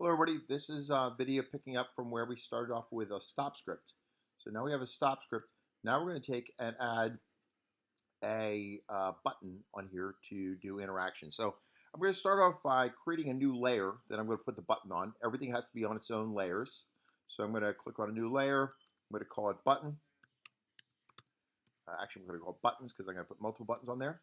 Hello everybody, this is a video picking up from where we started off with a stop script. So now we have a stop script. Now we're going to take and add a button on here to do interaction. So I'm going to start off by creating a new layer that I'm going to put the button on. Everything has to be on its own layers. So I'm going to click on a new layer. I'm going to call it button. Actually, I'm going to call it buttons because I'm going to put multiple buttons on there.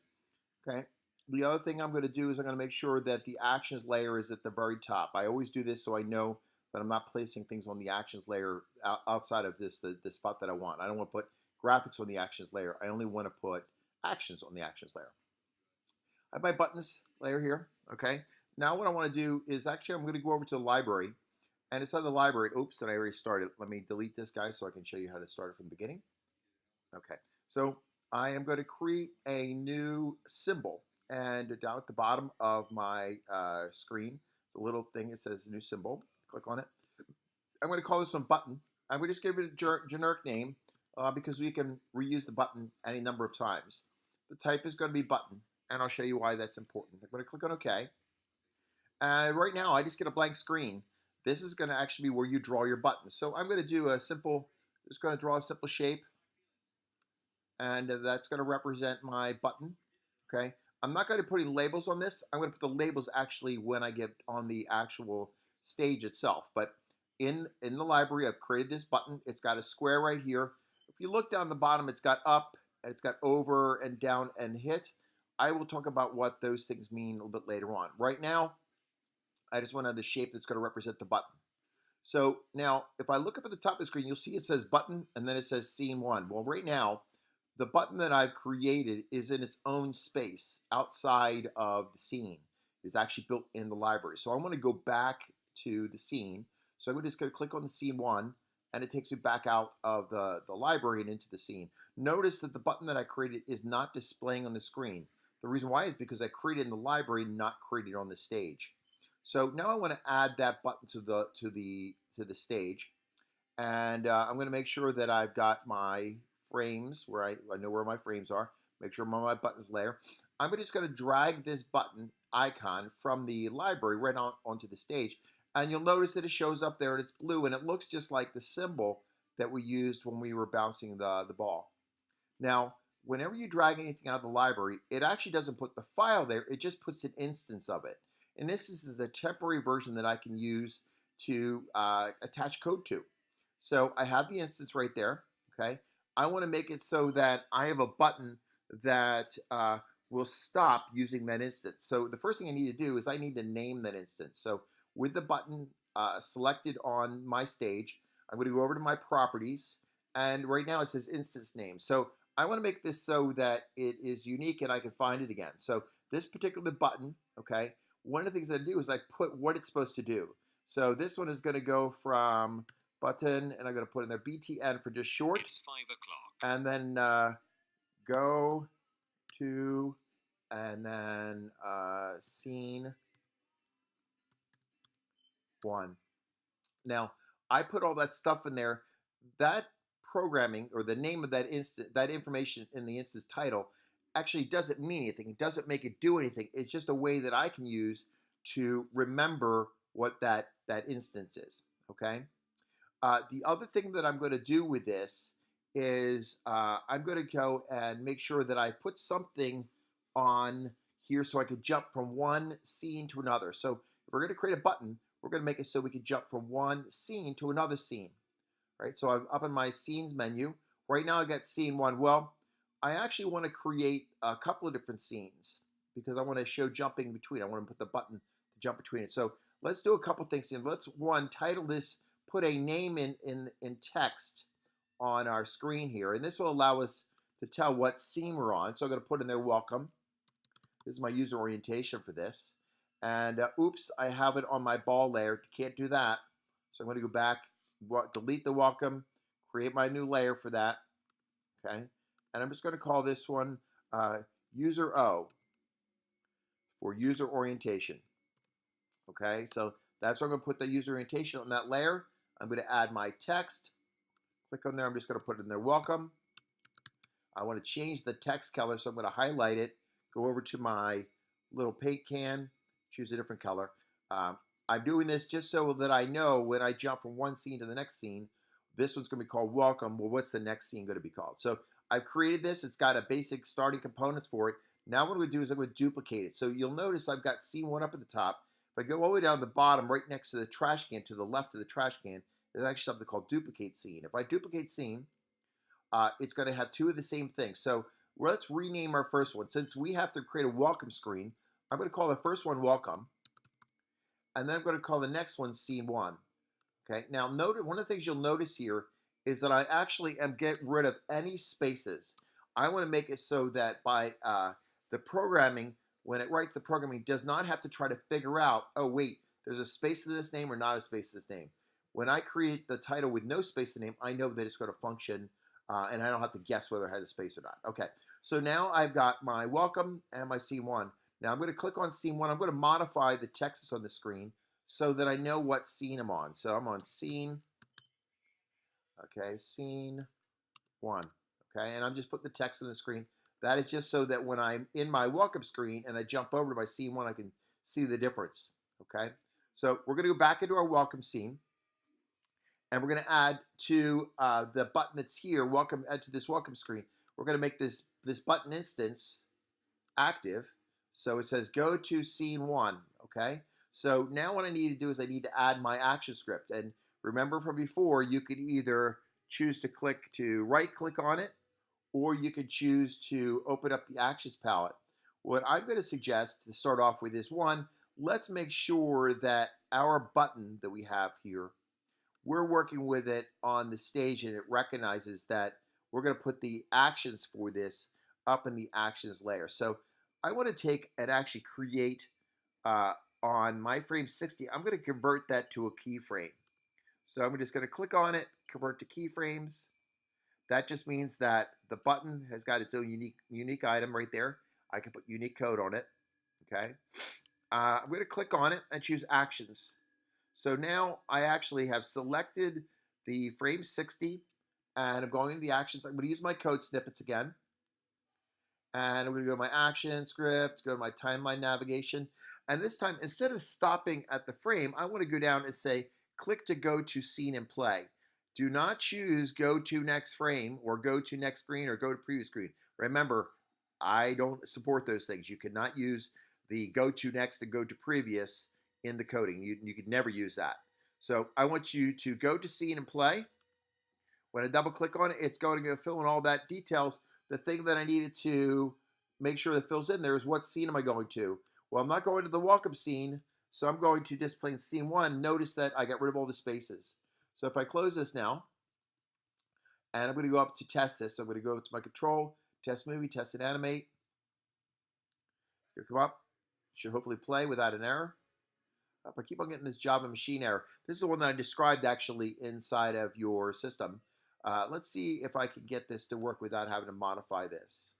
Okay. The other thing I'm going to do is I'm going to make sure that the actions layer is at the very top. I always do this so I know that I'm not placing things on the actions layer outside of the spot that I want. I don't want to put graphics on the actions layer. I only want to put actions on the actions layer. I have my buttons layer here. Okay. Now what I want to do is actually I'm going to go over to the library. And inside the library, oops, and I already started. Let me delete this guy so I can show you how to start it from the beginning. Okay. So I am going to create a new symbol. And down at the bottom of my screen, it's a little thing that says new symbol. Click on it. I'm going to call this one button. I'm going to just give it a generic name because we can reuse the button any number of times. The type is going to be button, and I'll show you why that's important. I'm going to click on OK. Right now, I just get a blank screen. This is going to actually be where you draw your button. So I'm going to do a simple, just going to draw a simple shape, and that's going to represent my button. Okay. I'm not going to put any labels on this. I'm going to put the labels actually when I get on the actual stage itself. But in the library, I've created this button. It's got a square right here. If you look down the bottom, it's got up, and it's got over and down and hit. I will talk about what those things mean a little bit later on. Right now, I just want to have the shape that's going to represent the button. So now, if I look up at the top of the screen, you'll see it says button, and then it says scene 1. Well, right now, the button that I've created is in its own space outside of the scene. It's actually built in the library. So I want to go back to the scene. So I'm just going to click on the scene 1, and it takes me back out of the library and into the scene. Notice that the button that I created is not displaying on the screen. The reason why is because I created in the library, not created on the stage. So now I want to add that button to the stage, and I'm going to make sure that I've got my frames where I know where my frames are. Make sure I'm on my buttons layer. I'm just going to drag this button icon from the library right onto the stage, and you'll notice that it shows up there and it's blue, and it looks just like the symbol that we used when we were bouncing the ball. Now, whenever you drag anything out of the library, it actually doesn't put the file there. It just puts an instance of it. And this is the temporary version that I can use to attach code to. So I have the instance right there, okay? I want to make it so that I have a button that will stop using that instance. So the first thing I need to do is I need to name that instance. So with the button selected on my stage, I'm going to go over to my properties, and right now it says instance name. So I want to make this so that it is unique and I can find it again. So this particular button, okay, one of the things I do is I put what it's supposed to do. So this one is going to go from button, and I'm going to put in there BTN for just short. It's 5 o'clock. And then go to, and then scene 1. Now, I put all that stuff in there. That programming, or the name of that information in the instance title, actually doesn't mean anything. It doesn't make it do anything. It's just a way that I can use to remember what that instance is, okay? The other thing that I'm going to do with this is I'm going to go and make sure that I put something on here so I could jump from one scene to another. So if we're going to create a button, we're going to make it so we can jump from one scene to another scene. Right? So I'm up in my scenes menu. Right now I got scene 1. Well, I actually want to create a couple of different scenes because I want to show jumping between. I want to put the button to jump between it. So let's do a couple things here. Let's, one, title this, put a name in text on our screen here. And this will allow us to tell what scene we're on. So I'm going to put in there welcome. This is my user orientation for this. And oops, I have it on my ball layer. Can't do that. So I'm going to go back, delete the welcome, create my new layer for that. Okay. And I'm just going to call this one user O for user orientation. Okay. So that's where I'm going to put the user orientation on that layer. I'm going to add my text. Click on there. I'm just going to put it in there, welcome. I want to change the text color, so I'm going to highlight it, go over to my little paint can, choose a different color. I'm doing this just so that I know when I jump from one scene to the next scene, this one's going to be called welcome. Well, what's the next scene going to be called? So I've created this. It's got a basic starting components for it. Now what I'm going to do is I'm going to duplicate it. So you'll notice I've got scene one up at the top. If I go all the way down to the bottom, right next to the trash can, to the left of the trash can, there's actually something called duplicate scene. If I duplicate scene, it's going to have two of the same things. So let's rename our first one. Since we have to create a welcome screen, I'm going to call the first one welcome. And then I'm going to call the next one scene one. Okay, now note one of the things you'll notice here is that I actually am getting rid of any spaces. I want to make it so that by the programming, when it writes the programming, does not have to try to figure out, oh wait, there's a space in this name or not a space in this name. When I create the title with no space in the name, I know that it's going to function and I don't have to guess whether it has a space or not. Okay, so now I've got my welcome and my scene one. Now I'm going to click on scene one. I'm going to modify the text that's on the screen so that I know what scene I'm on. So I'm on scene, okay, scene one, okay, and I'm just putting the text on the screen. That is just so that when I'm in my welcome screen and I jump over to my scene one, I can see the difference, okay? So we're going to go back into our welcome scene, and we're going to add to the button that's here, welcome, add to this welcome screen. We're going to make this button instance active. So it says go to scene one, okay? So now what I need to do is I need to add my action script. And remember from before, you could either choose to right click on it, or you could choose to open up the actions palette. What I'm going to suggest to start off with is one, let's make sure that our button that we have here, we're working with it on the stage and it recognizes that we're going to put the actions for this up in the actions layer. So I want to take and actually create on my frame 60, I'm going to convert that to a keyframe. So I'm just going to click on it, convert to keyframes. That just means that the button has got its own unique item right there. I can put unique code on it. Okay. I'm going to click on it and choose actions. So now I actually have selected the frame 60 and I'm going into the actions. I'm going to use my code snippets again. And I'm going to go to my action script, go to my timeline navigation. And this time, instead of stopping at the frame, I want to go down and say, click to go to scene and play. Do not choose go to next frame or go to next screen or go to previous screen. Remember, I don't support those things. You cannot use the go to next and go to previous in the coding. You could never use that. So I want you to go to scene and play. When I double click on it, it's going to go fill in all that details. The thing that I needed to make sure that fills in there is what scene am I going to? Well, I'm not going to the welcome scene, so I'm going to just plain scene one. Notice that I got rid of all the spaces. So if I close this now, and I'm going to go up to test this, so I'm going to go to my control, test movie, test and animate. It's going to come up. It should hopefully play without an error. I keep on getting this Java machine error. This is the one that I described actually inside of your system. Let's see if I can get this to work without having to modify this.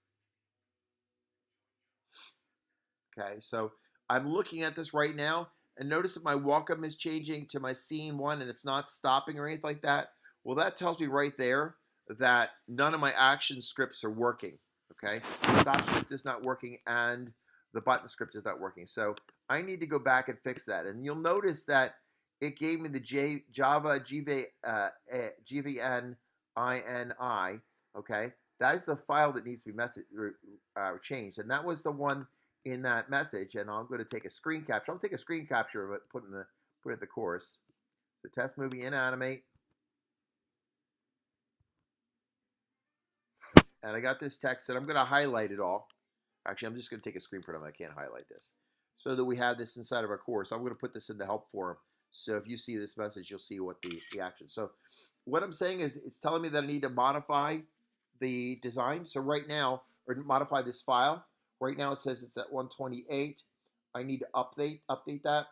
Okay, so I'm looking at this right now, and notice that my welcome is changing to my scene one, and it's not stopping or anything like that. Well, that tells me right there that none of my action scripts are working. Okay, the stop script is not working, and the button script is not working. So I need to go back and fix that. And you'll notice that it gave me the Java GVNINI. Okay, that is the file that needs to be changed, and that was the one in that message. And I'm going to take a screen capture. I'll take a screen capture of it, put it in the course. So test movie in Animate, and I got this text, and I'm going to highlight it all. Actually, I'm just going to take a screen print of it. I can't highlight this, so that we have this inside of our course. I'm going to put this in the help forum. So if you see this message, you'll see what the action. So what I'm saying is it's telling me that I need to modify the design. So right now, or modify this file. Right now it says it's at 128. I need to update that.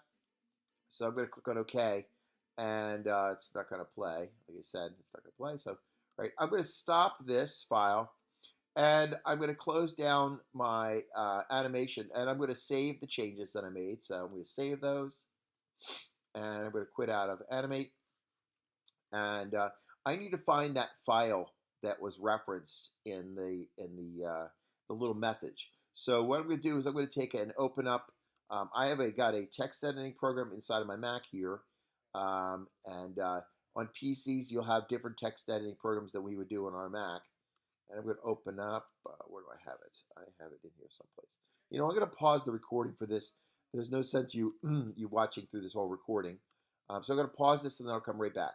So I'm going to click on OK. And it's not going to play. Like I said, it's not going to play. So right, I'm going to stop this file. And I'm going to close down my animation. And I'm going to save the changes that I made. So I'm going to save those. And I'm going to quit out of Animate. And I need to find that file that was referenced in the little message. So what I'm going to do is I'm going to take and open up I have got a text editing program inside of my Mac here, and on PCs you'll have different text editing programs than we would do on our Mac. And I'm going to open up. Where do I have it? I have it in here someplace. I'm going to pause the recording for this. There's no sense you you watching through this whole recording. So I'm going to pause this and then I'll come right back.